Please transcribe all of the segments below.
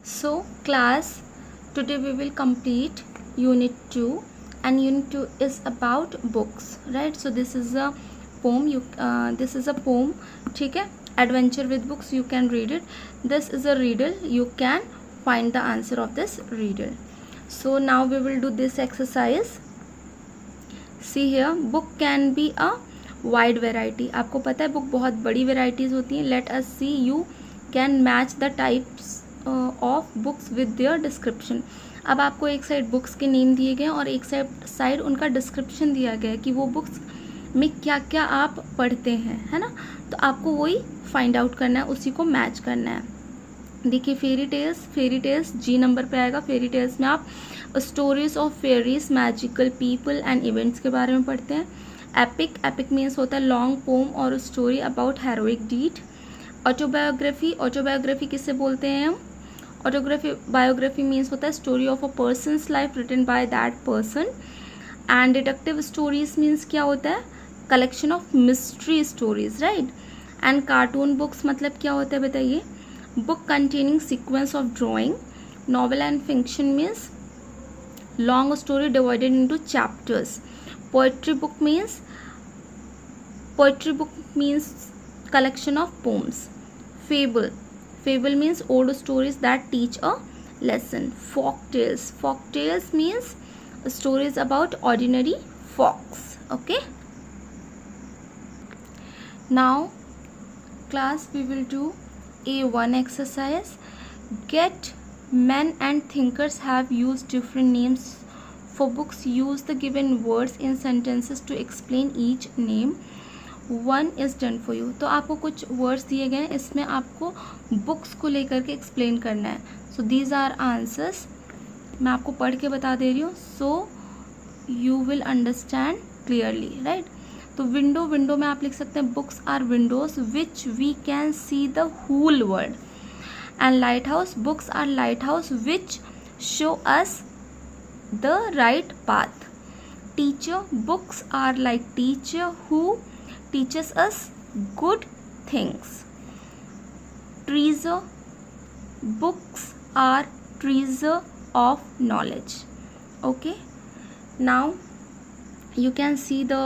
So class, today we will complete unit 2, and unit 2 is about books, right? So this is a poem, this is a poem, ठीक है? Adventure with books, you can read it. This is a riddle, you can find the answer of this riddle. So now we will do this exercise. See here, book can be a wide variety. आपको पता है book बहुत बड़ी varieties होती हैं. Let us see, you can match the types of books with their description. अब आपको एक साइड बुक्स के नेम दिए गए और एक साइड उनका डिस्क्रिप्शन दिया गया है कि वो बुक्स में क्या क्या आप पढ़ते हैं, है ना. तो आपको वही फाइंड आउट करना है, उसी को मैच करना है. देखिए फेरी टेल्स जी नंबर पे आएगा. फेरी टेल्स में आप stories of fairies, magical people and events के बारे में पढ़ते हैं. एपिक मीन्स होता है लॉन्ग पोम और story about heroic deed. Autobiography किससे बोलते हैं हम? बायोग्राफी मीन्स होता है story of a person's life written by that person. And detective stories means क्या होता है? Collection of mystery stories, right. And cartoon books मतलब क्या होता है बताइए? Book containing sequence of drawing. Novel and fiction means long story divided into chapters. Poetry book means collection of poems. Fable means old stories that teach a lesson. Folk tales means stories about ordinary folks. Okay, now class, we will do A1 exercise. Get men and thinkers have used different names for books. Use the given words in sentences to explain each name. 1 is done for you. तो आपको कुछ words दिए गए हैं, इसमें आपको books को लेकर के एक्सप्लेन करना है. So these are answers. मैं आपको पढ़ के बता दे रही हूँ, so you will understand clearly, right. तो विंडो में आप लिख सकते हैं books are windows which we can see the whole world. And lighthouse, books are lighthouse which show us the right path. Teacher, books are like teacher who teaches us good things. Treasure, books are treasure of knowledge. Okay, now you can see the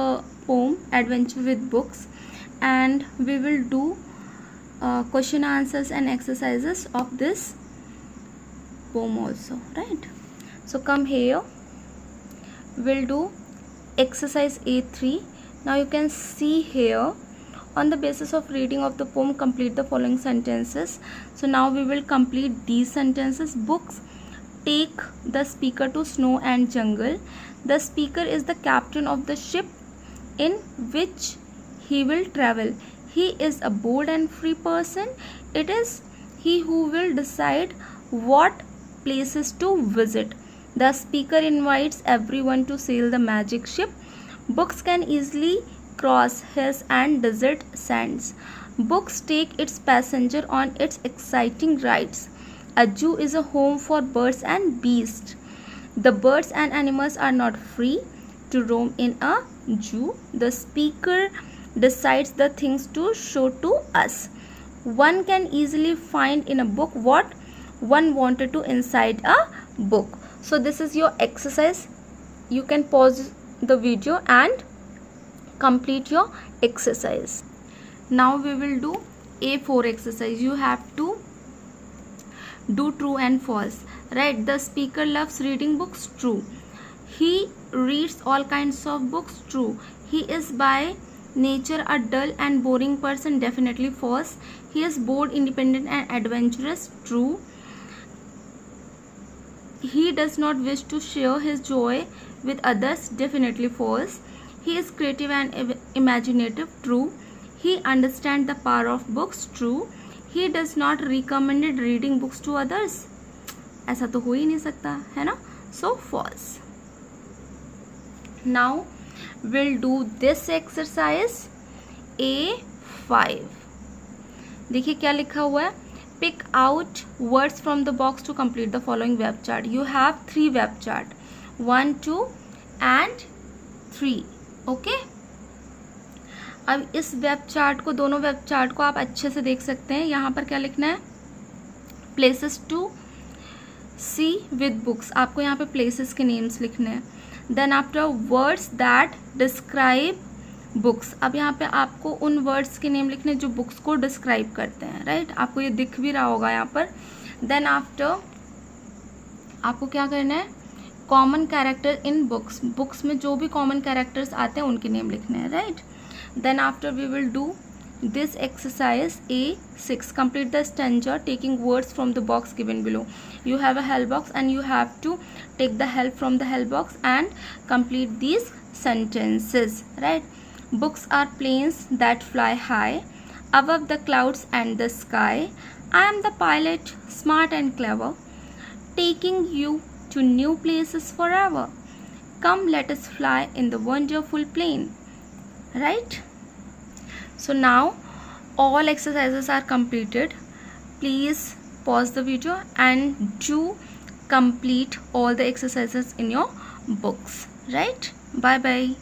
poem Adventure with Books, and we will do question answers and exercises of this poem also, right. So come here, we'll do exercise A3. Now you can see here, on the basis of reading of the poem, complete the following sentences. So now we will complete these sentences. Books take the speaker to snow and jungle. The speaker is the captain of the ship in which he will travel. He is a bold and free person. It is he who will decide what places to visit. The speaker invites everyone to sail the magic ship. Books can easily cross hills and desert sands. Books take its passenger on its exciting rides. A zoo is a home for birds and beasts. The birds and animals are not free to roam in a zoo. The speaker decides the things to show to us. One can easily find in a book what one wanted to inside a book. So this is your exercise. You can pause the video and complete your exercise. Now we will do A4 exercise. You have to do true and false, right. The speaker loves reading books. True. He reads all kinds of books. True. He is by nature a dull and boring person. Definitely false. He is bold, independent and adventurous. True. He does not wish to share his joy with others. Definitely false. He is creative and imaginative. True. He understands the power of books. True. He does not recommend reading books to others. ऐसा तो हो ही नहीं सकता, है ना. So false. Now we'll do this exercise A5. देखिए क्या लिखा हुआ है. Pick out words from the box to complete the following web chart. You have 3 web chart, 1, 2 and 3. Okay. अब इस वेब चार्ट को, दोनों वेब चार्ट को आप अच्छे से देख सकते हैं. यहाँ पर क्या लिखना है? Places to see with books, आपको यहाँ पे प्लेसेस के नेम्स लिखने हैं. Then after words that describe books, अब यहाँ पे आपको उन वर्ड्स के नेम लिखने जो बुक्स को डिस्क्राइब करते हैं, राइट. आपको ये दिख भी रहा होगा यहाँ पर. देन आफ्टर आपको क्या करना है, common character in books, books में जो भी कॉमन कैरेक्टर्स आते हैं उनके नेम लिखने हैं, right. Then after we will do this exercise A6, complete the stanza taking words from the box given below. You have a help box and you have to take the help from the help box and complete these sentences, right. Books are planes that fly high above the clouds and the sky. I am the pilot, smart and clever, taking you to new places forever. Come, let us fly in the wonderful plane, right. So now all exercises are completed. Please pause the video and do complete all the exercises in your books, right. Bye bye.